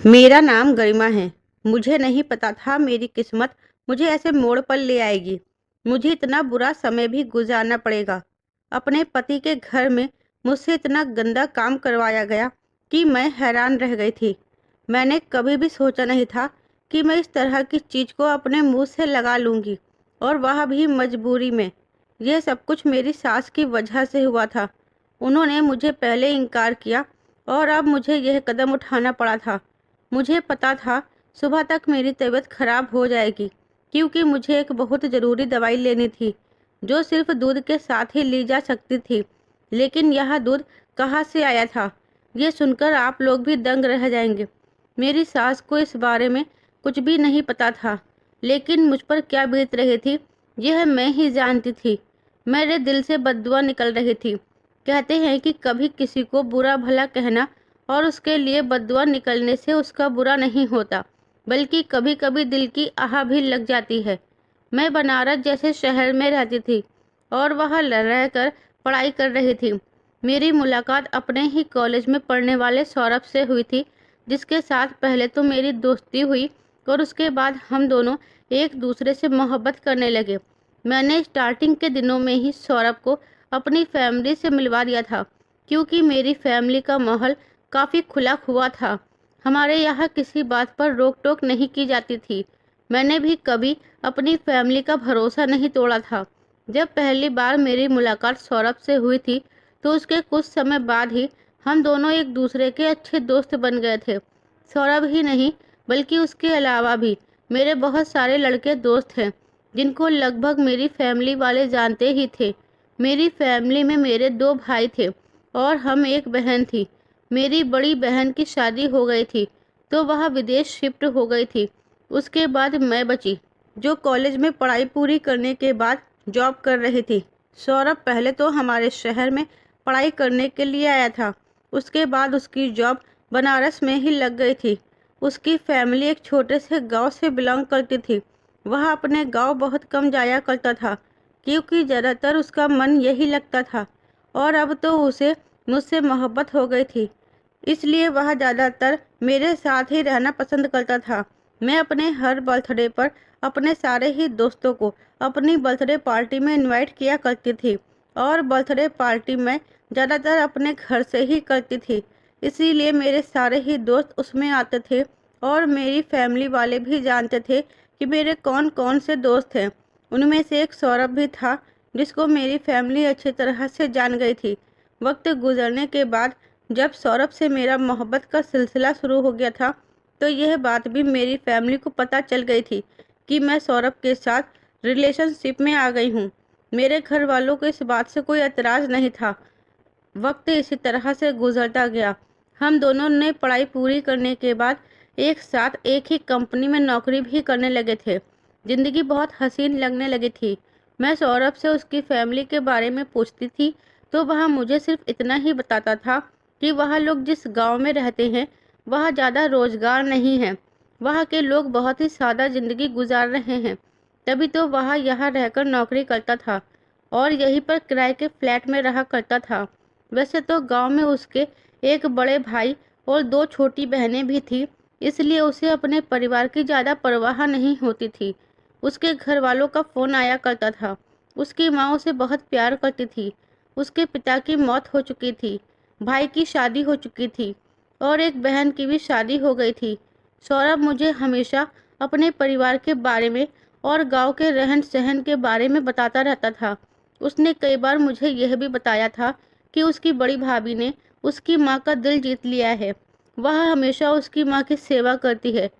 मेरा नाम गरिमा है। मुझे नहीं पता था मेरी किस्मत मुझे ऐसे मोड़ पर ले आएगी। मुझे इतना बुरा समय भी गुजारना पड़ेगा। अपने पति के घर में मुझसे इतना गंदा काम करवाया गया कि मैं हैरान रह गई थी। मैंने कभी भी सोचा नहीं था कि मैं इस तरह की चीज़ को अपने मुंह से लगा लूँगी, और वह भी मजबूरी में। यह सब कुछ मेरी सास की वजह से हुआ था। उन्होंने मुझे पहले इनकार किया और अब मुझे यह कदम उठाना पड़ा था। मुझे पता था सुबह तक मेरी तबीयत खराब हो जाएगी, क्योंकि मुझे एक बहुत ज़रूरी दवाई लेनी थी जो सिर्फ दूध के साथ ही ली जा सकती थी। लेकिन यह दूध कहाँ से आया था, ये सुनकर आप लोग भी दंग रह जाएंगे। मेरी सास को इस बारे में कुछ भी नहीं पता था, लेकिन मुझ पर क्या बीत रही थी यह मैं ही जानती थी। मेरे दिल से बद्दुआ निकल रही थी। कहते हैं कि कभी किसी को बुरा भला कहना और उसके लिए बद्दुआ निकलने से उसका बुरा नहीं होता, बल्कि कभी कभी दिल की आह भी लग जाती है। मैं बनारस जैसे शहर में रहती थी और वहाँ रहकर पढ़ाई कर रही थी। मेरी मुलाकात अपने ही कॉलेज में पढ़ने वाले सौरभ से हुई थी, जिसके साथ पहले तो मेरी दोस्ती हुई और उसके बाद हम दोनों एक दूसरे से मोहब्बत करने लगे। मैंने स्टार्टिंग के दिनों में ही सौरभ को अपनी फैमिली से मिलवा दिया था, क्योंकि मेरी फैमिली का माहौल काफ़ी खुला हुआ था। हमारे यहाँ किसी बात पर रोक टोक नहीं की जाती थी। मैंने भी कभी अपनी फैमिली का भरोसा नहीं तोड़ा था। जब पहली बार मेरी मुलाकात सौरभ से हुई थी, तो उसके कुछ समय बाद ही हम दोनों एक दूसरे के अच्छे दोस्त बन गए थे। सौरभ ही नहीं, बल्कि उसके अलावा भी मेरे बहुत सारे लड़के दोस्त हैं, जिनको लगभग मेरी फैमिली वाले जानते ही थे। मेरी फैमिली में मेरे 2 भाई थे और हम एक बहन थी। मेरी बड़ी बहन की शादी हो गई थी, तो वह विदेश शिफ्ट हो गई थी। उसके बाद मैं बची, जो कॉलेज में पढ़ाई पूरी करने के बाद जॉब कर रही थी। सौरभ पहले तो हमारे शहर में पढ़ाई करने के लिए आया था। उसके बाद उसकी जॉब बनारस में ही लग गई थी। उसकी फैमिली एक छोटे से गांव से बिलोंग करती थी। वह अपने गांव बहुत कम जाया करता था, क्योंकि ज़्यादातर उसका मन यही लगता था। और अब तो उसे मुझसे मोहब्बत हो गई थी, इसलिए वह ज़्यादातर मेरे साथ ही रहना पसंद करता था। मैं अपने हर बर्थडे पर अपने सारे ही दोस्तों को अपनी बर्थडे पार्टी में इनवाइट किया करती थी, और बर्थडे पार्टी मैं ज़्यादातर अपने घर से ही करती थी। इसीलिए मेरे सारे ही दोस्त उसमें आते थे, और मेरी फैमिली वाले भी जानते थे कि मेरे कौन कौन से दोस्त हैं। उनमें से एक सौरभ भी था, जिसको मेरी फैमिली अच्छी तरह से जान गई थी। वक्त गुजरने के बाद जब सौरभ से मेरा मोहब्बत का सिलसिला शुरू हो गया था, तो यह बात भी मेरी फैमिली को पता चल गई थी कि मैं सौरभ के साथ रिलेशनशिप में आ गई हूँ। मेरे घर वालों को इस बात से कोई एतराज़ नहीं था। वक्त इसी तरह से गुजरता गया। हम दोनों ने पढ़ाई पूरी करने के बाद एक साथ एक ही कंपनी में नौकरी भी करने लगे थे। ज़िंदगी बहुत हसीन लगने लगी थी। मैं सौरभ से उसकी फैमिली के बारे में पूछती थी, तो वह मुझे सिर्फ इतना ही बताता था कि वह लोग जिस गांव में रहते हैं वह ज़्यादा रोजगार नहीं है। वहाँ के लोग बहुत ही सादा ज़िंदगी गुजार रहे हैं। तभी तो वह यहाँ रहकर नौकरी करता था और यहीं पर किराए के फ्लैट में रहा करता था। वैसे तो गांव में उसके एक बड़े भाई और 2 छोटी बहनें भी थी, इसलिए उसे अपने परिवार की ज़्यादा परवाह नहीं होती थी। उसके घर वालों का फ़ोन आया करता था। उसकी माँ उसे बहुत प्यार करती थी। उसके पिता की मौत हो चुकी थी, भाई की शादी हो चुकी थी और एक बहन की भी शादी हो गई थी। सौरभ मुझे हमेशा अपने परिवार के बारे में और गांव के रहन सहन के बारे में बताता रहता था। उसने कई बार मुझे यह भी बताया था कि उसकी बड़ी भाभी ने उसकी माँ का दिल जीत लिया है। वह हमेशा उसकी माँ की सेवा करती है।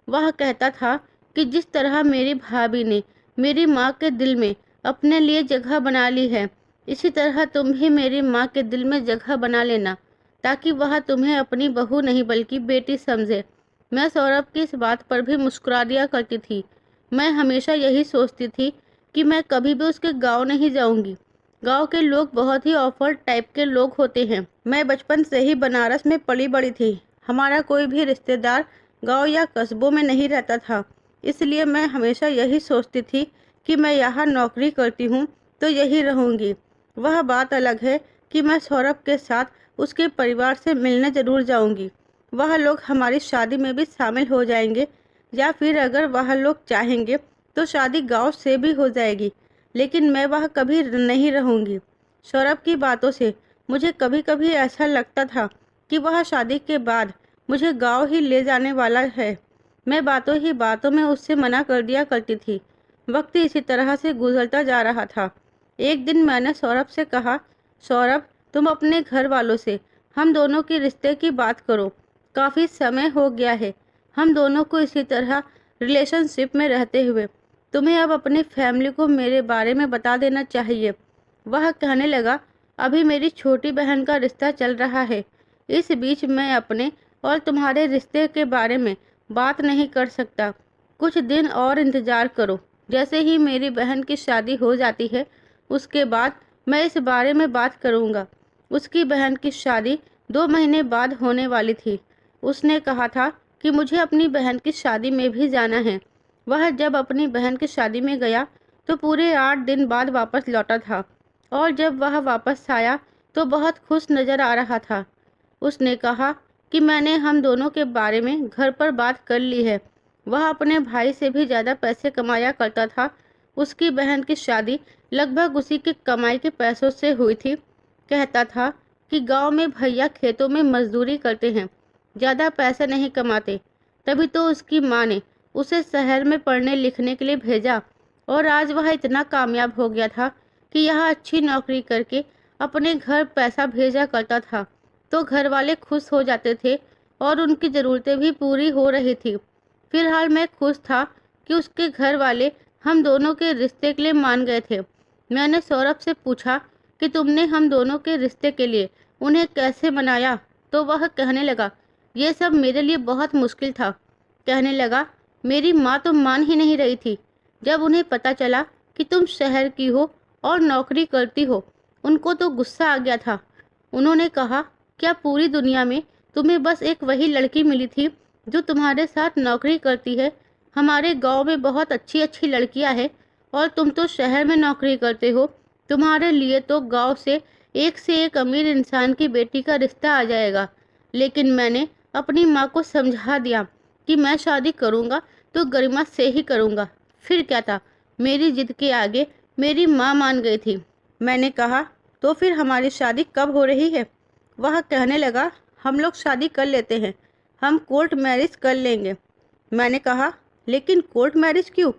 वह कहता था कि जिस तरह मेरी भाभी ने मेरी माँ के दिल में अपने लिए जगह बना ली है, इसी तरह तुम भी मेरी माँ के दिल में जगह बना लेना, ताकि वह तुम्हें अपनी बहू नहीं बल्कि बेटी समझे। मैं सौरभ की इस बात पर भी मुस्कुरा दिया करती थी। मैं हमेशा यही सोचती थी कि मैं कभी भी उसके गांव नहीं जाऊंगी। गांव के लोग बहुत ही ऑफर टाइप के लोग होते हैं। मैं बचपन से ही बनारस में पली बड़ी थी। हमारा कोई भी रिश्तेदार गांव या कस्बों में नहीं रहता था, इसलिए मैं हमेशा यही सोचती थी कि मैं यहाँ नौकरी करती हूँ तो यही रहूँगी। वह बात अलग है कि मैं सौरभ के साथ उसके परिवार से मिलने ज़रूर जाऊँगी वह लोग हमारी शादी में भी शामिल हो जाएंगे, या फिर अगर वह लोग चाहेंगे तो शादी गांव से भी हो जाएगी, लेकिन मैं वह कभी नहीं रहूंगी। सौरभ की बातों से मुझे कभी कभी ऐसा लगता था कि वह शादी के बाद मुझे गांव ही ले जाने वाला है। मैं बातों ही बातों में उससे मना कर दिया करती थी। वक्त इसी तरह से गुजरता जा रहा था। एक दिन मैंने सौरभ से कहा, सौरभ, तुम अपने घर वालों से हम दोनों के रिश्ते की बात करो। काफ़ी समय हो गया है हम दोनों को इसी तरह रिलेशनशिप में रहते हुए। तुम्हें अब अपनी फैमिली को मेरे बारे में बता देना चाहिए। वह कहने लगा, अभी मेरी छोटी बहन का रिश्ता चल रहा है। इस बीच मैं अपने और तुम्हारे रिश्ते के बारे में बात नहीं कर सकता। कुछ दिन और इंतज़ार करो। जैसे ही मेरी बहन की शादी हो जाती है, उसके बाद मैं इस बारे में बात करूँगा। उसकी बहन की शादी 2 महीने बाद होने वाली थी। उसने कहा था कि मुझे अपनी बहन की शादी में भी जाना है। वह जब अपनी बहन की शादी में गया तो पूरे 8 दिन बाद वापस लौटा था, और जब वह वापस आया तो बहुत खुश नज़र आ रहा था। उसने कहा कि मैंने हम दोनों के बारे में घर पर बात कर ली है। वह अपने भाई से भी ज़्यादा पैसे कमाया करता था। उसकी बहन की शादी लगभग उसी की कमाई के पैसों से हुई थी। कहता था कि गांव में भैया खेतों में मजदूरी करते हैं, ज़्यादा पैसे नहीं कमाते। तभी तो उसकी माँ ने उसे शहर में पढ़ने लिखने के लिए भेजा, और आज वह इतना कामयाब हो गया था कि यहाँ अच्छी नौकरी करके अपने घर पैसा भेजा करता था, तो घर वाले खुश हो जाते थे और उनकी ज़रूरतें भी पूरी हो रही थी। फिलहाल मैं खुश था कि उसके घर वाले हम दोनों के रिश्ते के लिए मान गए थे। मैंने सौरभ से पूछा कि तुमने हम दोनों के रिश्ते के लिए उन्हें कैसे मनाया, तो वह कहने लगा, ये सब मेरे लिए बहुत मुश्किल था। कहने लगा, मेरी माँ तो मान ही नहीं रही थी। जब उन्हें पता चला कि तुम शहर की हो और नौकरी करती हो, उनको तो गुस्सा आ गया था। उन्होंने कहा, क्या पूरी दुनिया में तुम्हें बस एक वही लड़की मिली थी जो तुम्हारे साथ नौकरी करती है? हमारे गांव में बहुत अच्छी अच्छी लड़कियां हैं, और तुम तो शहर में नौकरी करते हो। तुम्हारे लिए तो गांव से एक अमीर इंसान की बेटी का रिश्ता आ जाएगा। लेकिन मैंने अपनी माँ को समझा दिया कि मैं शादी करूँगा तो गरिमा से ही करूँगा। फिर क्या था, मेरी जिद के आगे मेरी माँ मान गई थी। मैंने कहा, तो फिर हमारी शादी कब हो रही है? वह कहने लगा, हम लोग शादी कर लेते हैं, हम कोर्ट मैरिज कर लेंगे। मैंने कहा, लेकिन कोर्ट मैरिज क्यों?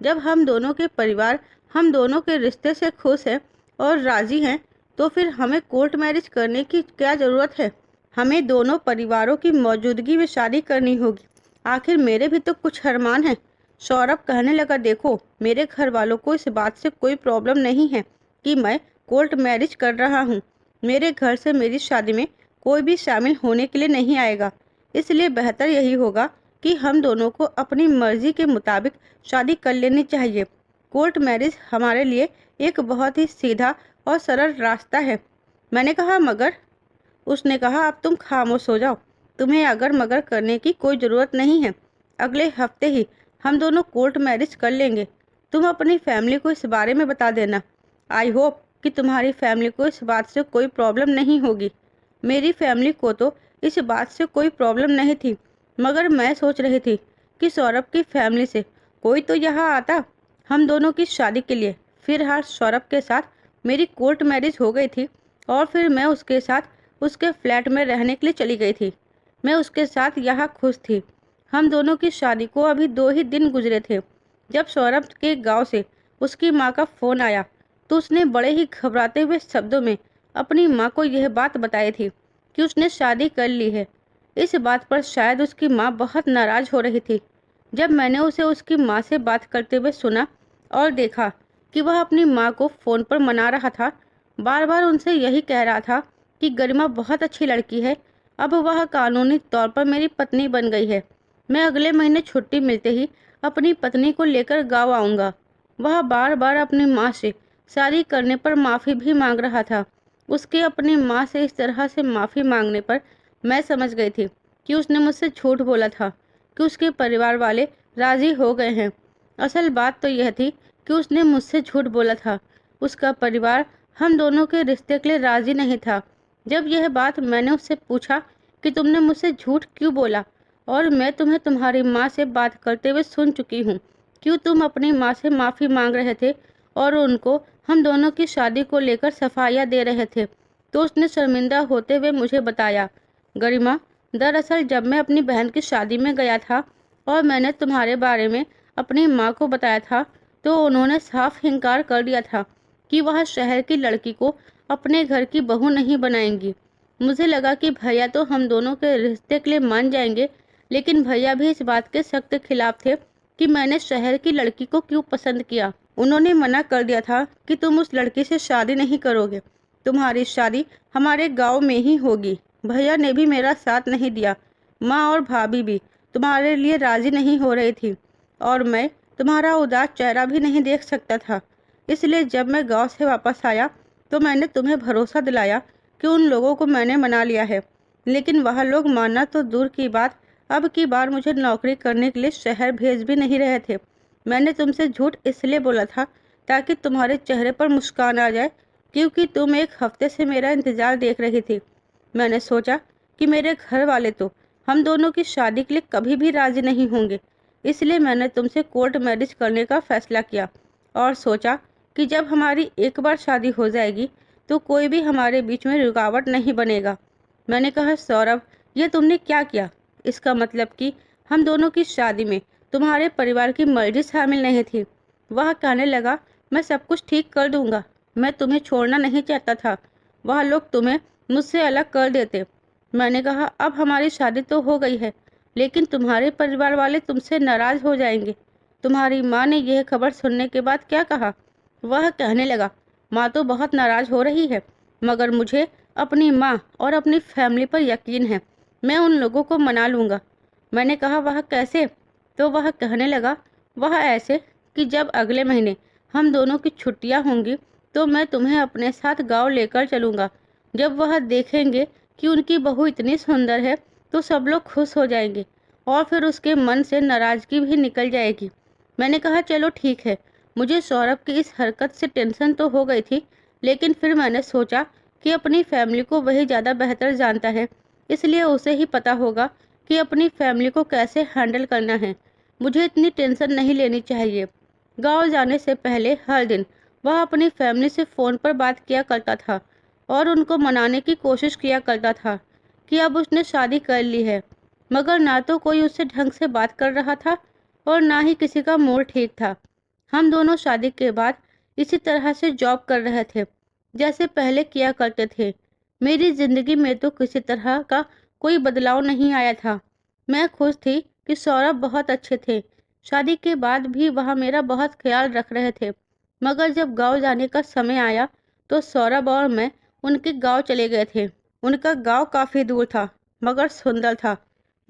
जब हम दोनों के परिवार हम दोनों के रिश्ते से खुश हैं और राज़ी हैं, तो फिर हमें कोर्ट मैरिज करने की क्या ज़रूरत है? हमें दोनों परिवारों की मौजूदगी में शादी करनी होगी। आखिर मेरे भी तो कुछ अरमान हैं। सौरभ कहने लगा, देखो, मेरे घर वालों को इस बात से कोई प्रॉब्लम नहीं है कि मैं कोर्ट मैरिज कर रहा हूँ। मेरे घर से मेरी शादी में कोई भी शामिल होने के लिए नहीं आएगा। इसलिए बेहतर यही होगा कि हम दोनों को अपनी मर्जी के मुताबिक शादी कर लेनी चाहिए। कोर्ट मैरिज हमारे लिए एक बहुत ही सीधा और सरल रास्ता है। मैंने कहा, मगर? उसने कहा, अब तुम खामोश हो जाओ। तुम्हें अगर मगर करने की कोई ज़रूरत नहीं है। अगले हफ्ते ही हम दोनों कोर्ट मैरिज कर लेंगे। तुम अपनी फैमिली को इस बारे में बता देना। आई होप कि तुम्हारी फैमिली को इस बात से कोई प्रॉब्लम नहीं होगी। मेरी फैमिली को तो इस बात से कोई प्रॉब्लम नहीं थी, मगर मैं सोच रही थी कि सौरभ की फैमिली से कोई तो यहाँ आता हम दोनों की शादी के लिए। फिलहाल सौरभ के साथ मेरी कोर्ट मैरिज हो गई थी, और फिर मैं उसके साथ उसके फ्लैट में रहने के लिए चली गई थी। मैं उसके साथ यहाँ खुश थी। हम दोनों की शादी को अभी 2 ही दिन गुजरे थे जब सौरभ के गांव से उसकी माँ का फ़ोन आया, तो उसने बड़े ही घबराते हुए शब्दों में अपनी माँ को यह बात बताई थी कि उसने शादी कर ली है। इस बात पर शायद उसकी माँ बहुत नाराज़ हो रही थी। जब मैंने उसे उसकी माँ से बात करते हुए सुना और देखा कि वह अपनी माँ को फ़ोन पर मना रहा था, बार बार उनसे यही कह रहा था कि गरिमा बहुत अच्छी लड़की है, अब वह कानूनी तौर पर मेरी पत्नी बन गई है। मैं अगले महीने छुट्टी मिलते ही अपनी पत्नी को लेकर गाँव आऊँगा। वह बार बार अपनी माँ से शादी करने पर माफ़ी भी मांग रहा था। उसके अपनी माँ से इस तरह से माफ़ी मांगने पर मैं समझ गई थी कि उसने मुझसे झूठ बोला था कि उसके परिवार वाले राज़ी हो गए हैं। असल बात तो यह थी कि उसने मुझसे झूठ बोला था। उसका परिवार हम दोनों के रिश्ते के लिए राज़ी नहीं था। जब यह बात मैंने उससे पूछा कि तुमने मुझसे झूठ क्यों बोला, और मैं तुम्हें तुम्हारी माँ से बात करते हुए सुन चुकी हूँ। क्यों तुम अपनी माँ से माफ़ी मांग रहे थे और उनको हम दोनों की शादी को लेकर सफाइयाँ दे रहे थे। तो उसने शर्मिंदा होते हुए मुझे बताया, गरिमा, दरअसल जब मैं अपनी बहन की शादी में गया था और मैंने तुम्हारे बारे में अपनी माँ को बताया था, तो उन्होंने साफ इनकार कर दिया था कि वह शहर की लड़की को अपने घर की बहू नहीं बनाएंगी। मुझे लगा कि भैया तो हम दोनों के रिश्ते के लिए मान जाएंगे, लेकिन भैया भी इस बात के सख्त खिलाफ थे कि मैंने शहर की लड़की को क्यों पसंद किया। उन्होंने मना कर दिया था कि तुम उस लड़की से शादी नहीं करोगे, तुम्हारी शादी हमारे गांव में ही होगी। भैया ने भी मेरा साथ नहीं दिया। माँ और भाभी भी तुम्हारे लिए राजी नहीं हो रही थी और मैं तुम्हारा उदास चेहरा भी नहीं देख सकता था। इसलिए जब मैं गांव से वापस आया तो मैंने तुम्हें भरोसा दिलाया कि उन लोगों को मैंने मना लिया है, लेकिन वह लोग मानना तो दूर की बात, अब की बार मुझे नौकरी करने के लिए शहर भेज भी नहीं रहे थे। मैंने तुमसे झूठ इसलिए बोला था ताकि तुम्हारे चेहरे पर मुस्कान आ जाए, क्योंकि तुम एक हफ्ते से मेरा इंतजार देख रही थी। मैंने सोचा कि मेरे घर वाले तो हम दोनों की शादी के लिए कभी भी राजी नहीं होंगे, इसलिए मैंने तुमसे कोर्ट मैरिज करने का फैसला किया और सोचा कि जब हमारी एक बार शादी हो जाएगी तो कोई भी हमारे बीच में रुकावट नहीं बनेगा। मैंने कहा, सौरभ, ये तुमने क्या किया? इसका मतलब कि हम दोनों की शादी में तुम्हारे परिवार की मर्जी शामिल नहीं थी। वह कहने लगा, मैं सब कुछ ठीक कर दूंगा, मैं तुम्हें छोड़ना नहीं चाहता था, वह लोग तुम्हें मुझसे अलग कर देते। मैंने कहा, अब हमारी शादी तो हो गई है, लेकिन तुम्हारे परिवार वाले तुमसे नाराज हो जाएंगे। तुम्हारी माँ ने यह खबर सुनने के बाद क्या कहा? वह कहने लगा, माँ तो बहुत नाराज हो रही है, मगर मुझे अपनी माँ और अपनी फैमिली पर यकीन है, मैं उन लोगों को मना लूँगा। मैंने कहा, वह कैसे? तो वह कहने लगा, वह ऐसे कि जब अगले महीने हम दोनों की छुट्टियाँ होंगी तो मैं तुम्हें अपने साथ गाँव लेकर चलूँगा। जब वह देखेंगे कि उनकी बहू इतनी सुंदर है तो सब लोग खुश हो जाएंगे और फिर उसके मन से नाराज़गी भी निकल जाएगी। मैंने कहा, चलो ठीक है। मुझे सौरभ की इस हरकत से टेंशन तो हो गई थी, लेकिन फिर मैंने सोचा कि अपनी फैमिली को वही ज़्यादा बेहतर जानता है, इसलिए उसे ही पता होगा कि अपनी फैमिली को कैसे हैंडल करना है। मुझे इतनी टेंशन नहीं लेनी चाहिए। गांव जाने से पहले हर दिन वह अपनी फैमिली से फ़ोन पर बात किया करता था और उनको मनाने की कोशिश किया करता था कि अब उसने शादी कर ली है, मगर ना तो कोई उससे ढंग से बात कर रहा था और ना ही किसी का मूड ठीक था। हम दोनों शादी के बाद इसी तरह से जॉब कर रहे थे जैसे पहले किया करते थे। मेरी जिंदगी में तो किसी तरह का कोई बदलाव नहीं आया था। मैं खुश थी कि सौरभ बहुत अच्छे थे। शादी के बाद भी वह मेरा बहुत ख्याल रख रहे थे, मगर जब गांव जाने का समय आया तो सौरभ और मैं उनके गांव चले गए थे। उनका गांव काफ़ी दूर था, मगर सुंदर था।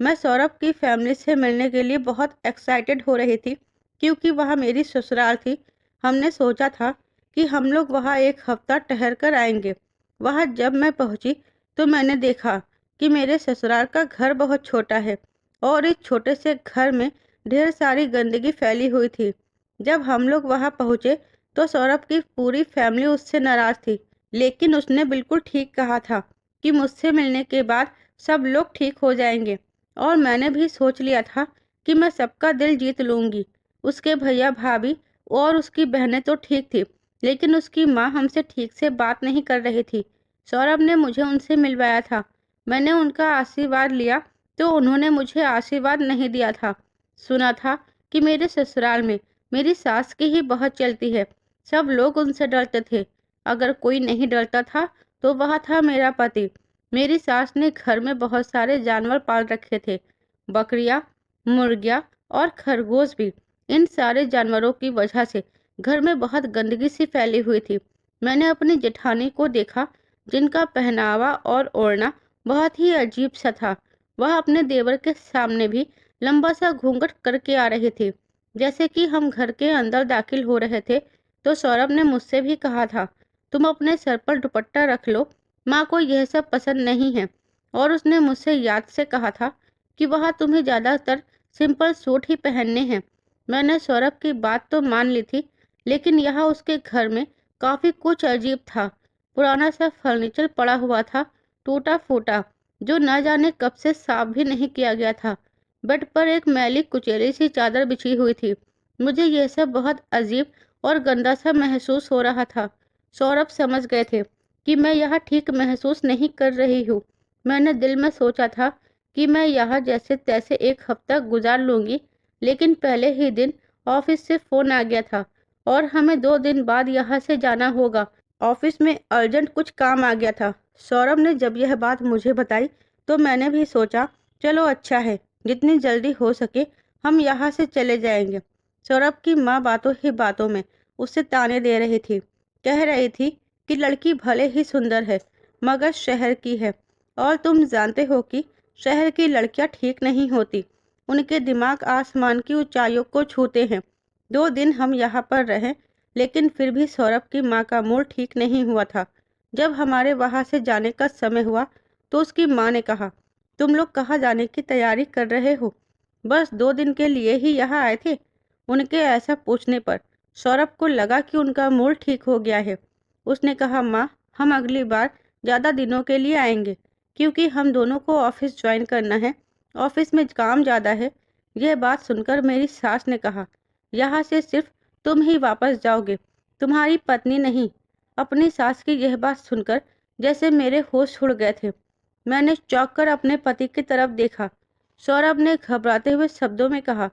मैं सौरभ की फैमिली से मिलने के लिए बहुत एक्साइटेड हो रही थी, क्योंकि वह मेरी ससुराल थी। हमने सोचा था कि हम लोग वहाँ एक हफ्ता ठहर कर आएंगे। वहाँ जब मैं पहुँची तो मैंने देखा कि मेरे ससुराल का घर बहुत छोटा है और इस छोटे से घर में ढेर सारी गंदगी फैली हुई थी। जब हम लोग वहाँ पहुँचे तो सौरभ की पूरी फैमिली उससे नाराज़ थी, लेकिन उसने बिल्कुल ठीक कहा था कि मुझसे मिलने के बाद सब लोग ठीक हो जाएंगे, और मैंने भी सोच लिया था कि मैं सबका दिल जीत लूँगी। उसके भैया भाभी और उसकी बहनें तो ठीक थी, लेकिन उसकी माँ हमसे ठीक से बात नहीं कर रही थी। सौरभ ने मुझे उनसे मिलवाया था। मैंने उनका आशीर्वाद लिया तो उन्होंने मुझे आशीर्वाद नहीं दिया था। सुना था कि मेरे ससुराल में मेरी सास की ही बहुत चलती है। सब लोग उनसे डरते थे। अगर कोई नहीं डरता था तो वह था मेरा पति। मेरी सास ने घर में बहुत सारे जानवर पाल रखे थे, बकरियां, मुर्गियां और खरगोश भी। इन सारे जानवरों की वजह से घर में बहुत गंदगी सी फैली हुई थी। मैंने अपनी जेठानी को देखा, जिनका पहनावा और ओढ़ना बहुत ही अजीब सा था। वह अपने देवर के सामने भी लंबा सा घूंघट करके आ रही थी। जैसे कि हम घर के अंदर दाखिल हो रहे थे तो सौरभ ने मुझसे भी कहा था, तुम अपने सर पर दुपट्टा रख लो, माँ को यह सब पसंद नहीं है। और उसने मुझसे याद से कहा था कि वह तुम्हें ज़्यादातर सिंपल सूट ही पहनने हैं। मैंने सौरभ की बात तो मान ली थी, लेकिन यहाँ उसके घर में काफ़ी कुछ अजीब था। पुराना सा फर्नीचर पड़ा हुआ था, टूटा फूटा, जो न जाने कब से साफ भी नहीं किया गया था। बेड पर एक मैली कुचैली सी चादर बिछी हुई थी। मुझे यह सब बहुत अजीब और गंदा सा महसूस हो रहा था। सौरभ समझ गए थे कि मैं यह ठीक महसूस नहीं कर रही हूँ। मैंने दिल में सोचा था कि मैं यहाँ जैसे तैसे एक हफ्ता गुजार लूंगी, लेकिन पहले ही दिन ऑफिस से फोन आ गया था और हमें 2 दिन बाद यहाँ से जाना होगा। ऑफिस में अर्जेंट कुछ काम आ गया था। सौरभ ने जब यह बात मुझे बताई तो मैंने भी सोचा, चलो अच्छा है, जितनी जल्दी हो सके हम यहाँ से चले जाएंगे। सौरभ की माँ बातों ही बातों में उससे ताने दे रही थी। कह रही थी कि लड़की भले ही सुंदर है मगर शहर की है, और तुम जानते हो कि शहर की लड़कियां ठीक नहीं होती। उनके दिमाग आसमान की ऊंचाइयों को छूते हैं। 2 दिन हम यहाँ पर रहे, लेकिन फिर भी सौरभ की माँ का मूड ठीक नहीं हुआ था। जब हमारे वहाँ से जाने का समय हुआ तो उसकी माँ ने कहा, तुम लोग कहाँ जाने की तैयारी कर रहे हो? बस 2 दिन के लिए ही यहाँ आए थे। उनके ऐसा पूछने पर सौरभ को लगा कि उनका मूड ठीक हो गया है। उसने कहा, माँ, हम अगली बार ज़्यादा दिनों के लिए आएंगे, क्योंकि हम दोनों को ऑफिस ज्वाइन करना है। ऑफिस में काम ज़्यादा है। यह बात सुनकर मेरी सास ने कहा, यहाँ से सिर्फ तुम ही वापस जाओगे, तुम्हारी पत्नी नहीं। अपनी सास की यह बात सुनकर जैसे मेरे होश उड़ गए थे। मैंने चौंक कर अपने पति की तरफ देखा। सौरभ ने घबराते हुए शब्दों में कहा,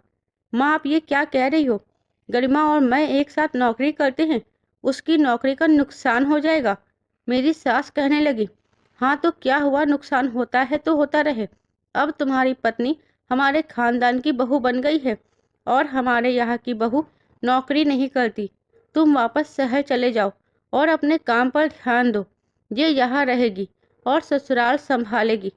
माँ, आप ये क्या कह रही हो? गरिमा और मैं एक साथ नौकरी करते हैं, उसकी नौकरी का नुकसान हो जाएगा। मेरी सास कहने लगी, हाँ तो क्या हुआ, नुकसान होता है तो होता रहे। अब तुम्हारी पत्नी हमारे खानदान की बहू बन गई है और हमारे यहाँ की बहू नौकरी नहीं करती। तुम वापस शहर चले जाओ और अपने काम पर ध्यान दो। ये यहाँ रहेगी और ससुराल संभालेगी।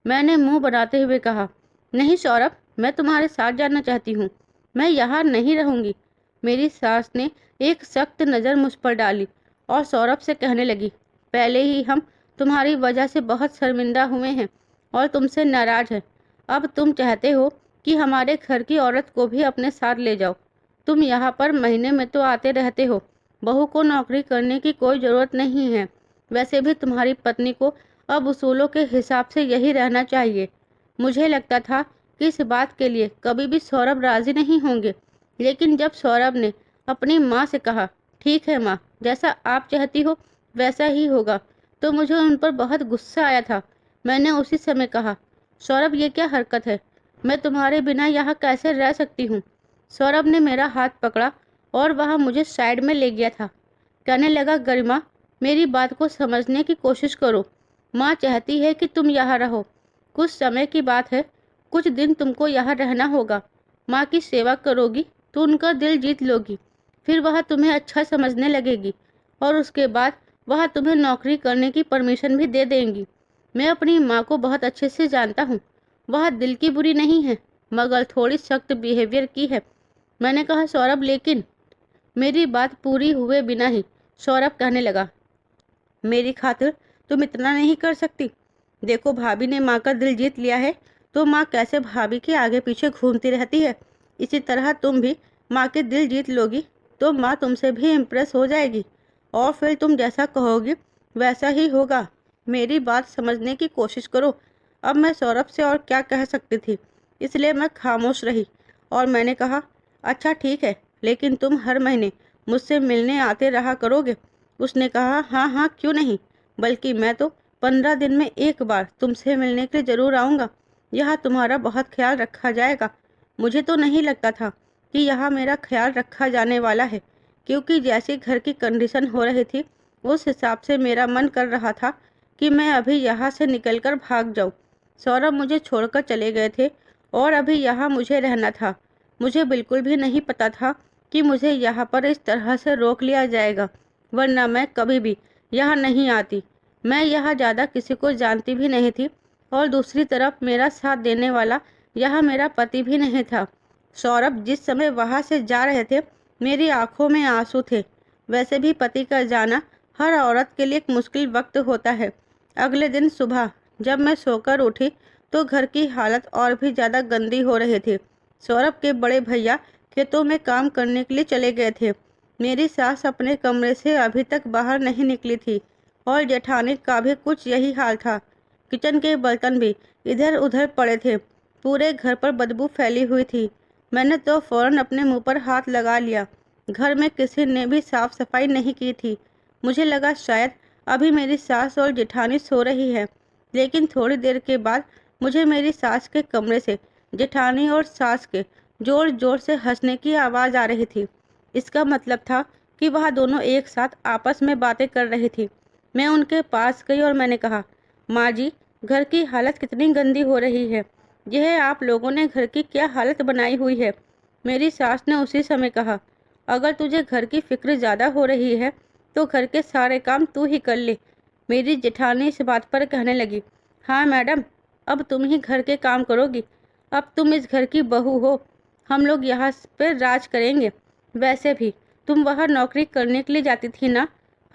मैंने मुंह बनाते हुए कहा, नहीं सौरभ, मैं तुम्हारे साथ जाना चाहती हूँ, मैं यहाँ नहीं रहूँगी। मेरी सास ने एक सख्त नज़र मुझ पर डाली और सौरभ से कहने लगी, पहले ही हम तुम्हारी वजह से बहुत शर्मिंदा हुए हैं और तुमसे नाराज हैं। अब तुम चाहते हो कि हमारे घर की औरत को भी अपने साथ ले जाओ। तुम यहाँ पर महीने में तो आते रहते हो, बहू को नौकरी करने की कोई ज़रूरत नहीं है। वैसे भी तुम्हारी पत्नी को अब उसूलों के हिसाब से यही रहना चाहिए। मुझे लगता था कि इस बात के लिए कभी भी सौरभ राजी नहीं होंगे, लेकिन जब सौरभ ने अपनी माँ से कहा, ठीक है माँ, जैसा आप चाहती हो वैसा ही होगा, तो मुझे उन पर बहुत गुस्सा आया था। मैंने उसी समय कहा, सौरभ, ये क्या हरकत है? मैं तुम्हारे बिना यहाँ कैसे रह सकती हूँ? सौरभ ने मेरा हाथ पकड़ा और वह मुझे साइड में ले गया था। कहने लगा, गरिमा, मेरी बात को समझने की कोशिश करो। माँ चाहती है कि तुम यहाँ रहो। कुछ समय की बात है, कुछ दिन तुमको यहाँ रहना होगा। माँ की सेवा करोगी तो उनका दिल जीत लोगी, फिर वह तुम्हें अच्छा समझने लगेगी और उसके बाद वह तुम्हें नौकरी करने की परमिशन भी दे देंगी। मैं अपनी माँ को बहुत अच्छे से जानता हूँ। वह दिल की बुरी नहीं है, मगर थोड़ी सख्त बिहेवियर की है। मैंने कहा, सौरभ, लेकिन मेरी बात पूरी हुए बिना ही सौरभ कहने लगा, मेरी खातिर तुम इतना नहीं कर सकती? देखो, भाभी ने माँ का दिल जीत लिया है तो माँ कैसे भाभी के आगे पीछे घूमती रहती है। इसी तरह तुम भी माँ के दिल जीत लोगी तो माँ तुमसे भी इम्प्रेस हो जाएगी और फिर तुम जैसा कहोगी वैसा ही होगा। मेरी बात समझने की कोशिश करो। अब मैं सौरभ से और क्या कह सकती थी, इसलिए मैं खामोश रही और मैंने कहा, अच्छा ठीक है, लेकिन तुम हर महीने मुझसे मिलने आते रहा करोगे? उसने कहा, हाँ हाँ, क्यों नहीं, बल्कि मैं तो 15 दिन में एक बार तुमसे मिलने के लिए ज़रूर आऊँगा। यहाँ तुम्हारा बहुत ख्याल रखा जाएगा। मुझे तो नहीं लगता था कि यहाँ मेरा ख्याल रखा जाने वाला है, क्योंकि जैसी घर की कंडीशन हो रही थी उस हिसाब से मेरा मन कर रहा था कि मैं अभी यहाँ से निकलकर भाग जाऊँ। सौरभ मुझे छोड़कर चले गए थे और अभी यहाँ मुझे रहना था। मुझे बिल्कुल भी नहीं पता था कि मुझे यहाँ पर इस तरह से रोक लिया जाएगा, वरना मैं कभी भी यहाँ नहीं आती। मैं यहाँ ज़्यादा किसी को जानती भी नहीं थी और दूसरी तरफ मेरा साथ देने वाला यहाँ मेरा पति भी नहीं था। सौरभ जिस समय वहाँ से जा रहे थे मेरी आंखों में आंसू थे। वैसे भी पति का जाना हर औरत के लिए एक मुश्किल वक्त होता है। अगले दिन सुबह जब मैं सोकर उठी तो घर की हालत और भी ज़्यादा गंदी हो रही थी। सौरभ के बड़े भैया खेतों में काम करने के लिए चले गए थे। मेरी सास अपने कमरे से अभी तक बाहर नहीं निकली थी और जेठानी का भी कुछ यही हाल था। किचन के बर्तन भी इधर उधर पड़े थे। पूरे घर पर बदबू फैली हुई थी। मैंने तो फौरन अपने मुंह पर हाथ लगा लिया। घर में किसी ने भी साफ सफाई नहीं की थी। मुझे लगा शायद अभी मेरी सास और जेठानी सो रही है, लेकिन थोड़ी देर के बाद मुझे मेरी सास के कमरे से जेठानी और सास के जोर जोर से हंसने की आवाज़ आ रही थी। इसका मतलब था कि वह दोनों एक साथ आपस में बातें कर रही थी। मैं उनके पास गई और मैंने कहा, माँ जी, घर की हालत कितनी गंदी हो रही है। यह आप लोगों ने घर की क्या हालत बनाई हुई है। मेरी सास ने उसी समय कहा, अगर तुझे घर की फिक्र ज़्यादा हो रही है तो घर के सारे काम तू ही कर ले। मेरी जेठानी इस बात पर कहने लगी, हाँ मैडम, अब तुम ही घर के काम करोगी। अब तुम इस घर की बहू हो, हम लोग यहाँ पर राज करेंगे। वैसे भी तुम वहाँ नौकरी करने के लिए जाती थी ना,